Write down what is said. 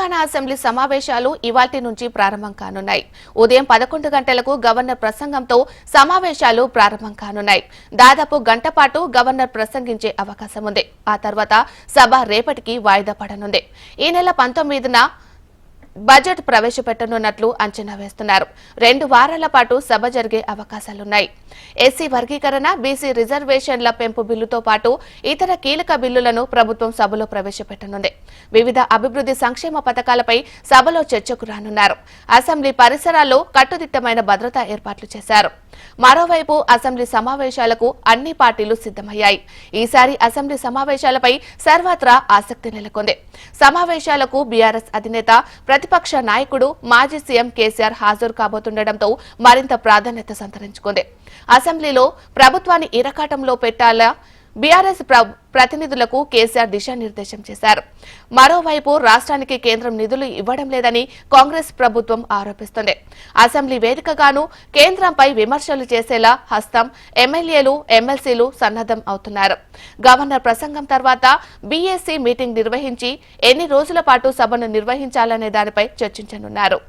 Telangana assembly సమావేశాలు ఇవాల్టి నుంచి ప్రారంభం కానున్నాయి. ఉదయం 11 గంటలకు గవర్నర్ ప్రసంగంతో సమావేశాలు ప్రారంభం కానున్నాయి. దాదాపు గంట పాటు గవర్నర్ ప్రసంగించే అవకాశం ఉంది. ఆ తర్వాత సభ రేపటికి వాయిదా పడనుంది. ఈ నెల 19న బడ్జెట్ ప్రవేశపెట్టనున్నట్లు అంచనా వేస్తున్నారు. 2 వారాల పాటు సభ జరిగే అవకాశాలున్నాయి. ఎస్సీ వర్గీకరణ, బీసీ రిజర్వేషన్ల పెంపు బిల్లుతో పాటు ఇతర కీలక బిల్లులను ప్రభుత్వం సభలో ప్రవేశపెట్టనుంది. వివిధ అభివృద్ధి సంక్షేమ పథకాలపై సభలో చర్చకు రానున్నారు. అసెంబ్లీ పరిసరాల్లో కట్టుదిట్టమైన భద్రతా ఏర్పాట్లు చేశారు. మరోవైపు అసెంబ్లీ సమావేశాలకు అన్ని పార్టీలు సిద్ధమయ్యాయి. ఈసారి అసెంబ్లీ సమావేశాలపై సర్వత్రా ఆసక్తి నెలకొంది. సమావేశాలకు బీఆర్ఎస్ అధినేత, ప్రతిపక్ష నాయకుడు, మాజీ సీఎం కేసీఆర్ హాజరు కాబోతుండటంతో మరింత ప్రాధాన్యత సంతరించుకుంది. అసెంబ్లీలో ప్రభుత్వాన్ని ఇరకాటంలో పెట్టాలా బీఆర్ఎస్ ప్రతినిధులకు కేసీఆర్ దిశానిర్దేశం చేశారు. మరోవైపు రాష్ట్రానికి కేంద్రం నిధులు ఇవ్వడం లేదని కాంగ్రెస్ ప్రభుత్వం ఆరోపిస్తుంది. అసెంబ్లీ వేదికగాను కేంద్రంపై విమర్శలు చేసేలా హస్తం, ఎమ్మెల్యేలు, ఎమ్మెల్సీలు సన్నద్దం అవుతున్నారు. గవర్నర్ ప్రసంగం తర్వాత బీఏసీ మీటింగ్ నిర్వహించి ఎన్ని రోజుల పాటు సభను నిర్వహించాలనే దానిపై చర్చించనున్నారు.